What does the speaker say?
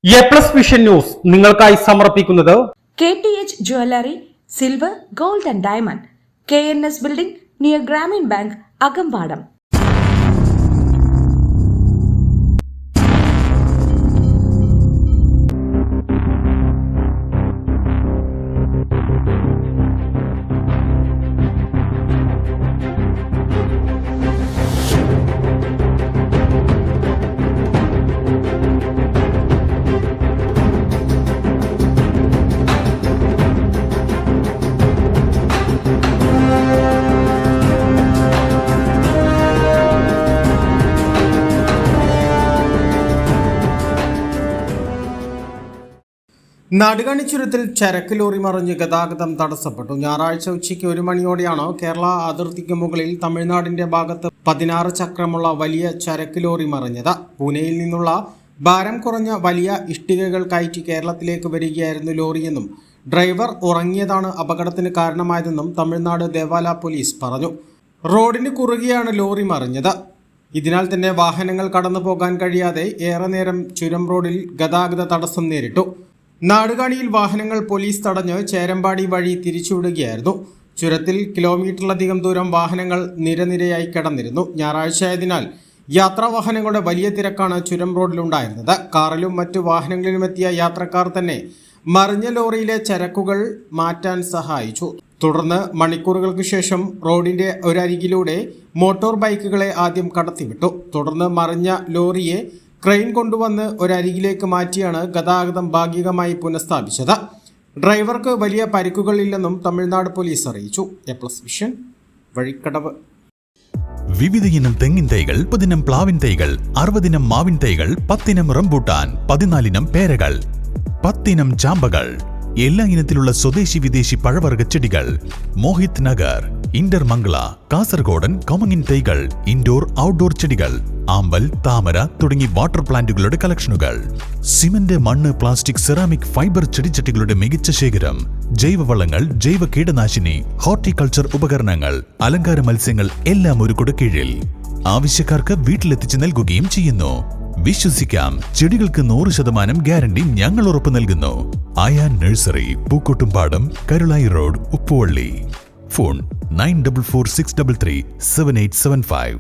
A+ vision news നിങ്ങൾക്കായി സമർപ്പിക്കുന്നത് KTH jewellery, silver, gold and diamond, KNS building near Grameen bank, Akampadam. Nadukani ചുരത്തിൽ ചരക്ക് lorry മറിഞ്ഞ് ഗതാഗതം തടസ്സപ്പെട്ടു. ഞായറാഴ്ച ഉച്ചയ്ക്ക് 1 മണിയോടെയാണ് കേരള അതിർത്തിക്ക് മുകളിൽ തമിഴ്നാടിന്റെ ഭാഗത്ത് 16 ചക്രമുള്ള വലിയ ചരക്ക് ലോറി മറിഞ്ഞത്. പൂനെയിൽ നിന്നുള്ള ഭാരം കുറഞ്ഞ വലിയ ഇഷ്ടികകൾ കയറ്റി കേരളത്തിലേക്ക് വരികയായിരുന്നു ലോറിയെന്നും ഡ്രൈവർ ഉറങ്ങിയതാണ് അപകടത്തിന് കാരണമായതെന്നും തമിഴ്നാട് ദേവാല പോലീസ് പറഞ്ഞു. റോഡിന് കുറുകെയാണ് ലോറി മറിഞ്ഞത്. ഇതിനാൽ തന്നെ വാഹനങ്ങൾ കടന്നു പോകാൻ കഴിയാതെ ഏറെ നേരം ചുരം റോഡിൽ ഗതാഗത തടസ്സം നേരിട്ടു. നാടുകാണിയിൽ വാഹനങ്ങൾ പോലീസ് തടഞ്ഞ് ചേരമ്പാടി വഴി തിരിച്ചുവിടുകയായിരുന്നു. ചുരത്തിൽ കിലോമീറ്ററിലധികം ദൂരം വാഹനങ്ങൾ നിരനിരയായി കിടന്നിരുന്നു. ഞായറാഴ്ചയായതിനാൽ യാത്രാ വാഹനങ്ങളുടെ വലിയ തിരക്കാണ് ചുരം റോഡിലുണ്ടായിരുന്നത്. കാറിലും മറ്റു വാഹനങ്ങളിലുമെത്തിയ യാത്രക്കാർ തന്നെ മറിഞ്ഞ ലോറിയിലെ ചരക്കുകൾ മാറ്റാൻ സഹായിച്ചു. തുടർന്ന് മണിക്കൂറുകൾക്ക് ശേഷം റോഡിന്റെ ഒരരികിലൂടെ മോട്ടോർ ബൈക്കുകളെ ആദ്യം കടത്തിവിട്ടു. തുടർന്ന് മറിഞ്ഞ ലോറിയെ ക്രെയിൻ കൊണ്ടുവന്ന് ഒരരികിലേക്ക് മാറ്റിയാണ് ഗതാഗതം ഭാഗികമായി പുനഃസ്ഥാപിച്ചത്. ഡ്രൈവർക്ക് വലിയ പരിക്കുകളില്ലെന്നും തമിഴ്നാട് പോലീസ് അറിയിച്ചു. A+ vision Vazhikkadavu. വിവിധ ഇനം തെങ്ങിൻ തൈകൾ, 30 ഇനം പ്ലാവിൻ തൈകൾ, 60 ഇനം മാവിൻ തൈകൾ, 10 ഇനം റംബൂട്ടാൻ, 14 ഇനം പേരകൾ, 10 ഇനം ചാമ്പകൾ, എല്ലാ ഇനത്തിലുള്ള സ്വദേശി വിദേശി പഴവർഗ്ഗ ചെടികൾ. മോഹിത് നഗർ, ഇന്റർമംഗള, കാസർഗോഡൻ കമുങ്ങിൻ തൈകൾ, ഇൻഡോർ ഔട്ട്ഡോർ ചെടികൾ, ആമ്പൽ, താമര തുടങ്ങി വാട്ടർ പ്ലാന്റുകളുടെ കളക്ഷനുകൾ. സിമന്റ്, മണ്ണ്, പ്ലാസ്റ്റിക്, സെറാമിക്, ഫൈബർ ചെടിച്ചട്ടികളുടെ മികച്ച ശേഖരം. ജൈവവളങ്ങൾ, ജൈവ കീടനാശിനി, ഹോർട്ടിക്കൾച്ചർ ഉപകരണങ്ങൾ, അലങ്കാര മത്സ്യങ്ങൾ എല്ലാം ഒരു കുടക്കീഴിൽ. ആവശ്യക്കാർക്ക് വീട്ടിലെത്തിച്ച് നൽകുകയും ചെയ്യുന്നു. വിശ്വസിക്കാം, ചെടികൾക്ക് 100% ഗ്യാരണ്ടി ഞങ്ങൾ ഉറപ്പു നൽകുന്നു. Ayan nursery, Pookkottumpadam, Karulai road, Uppuvalli. Phone 9446337875.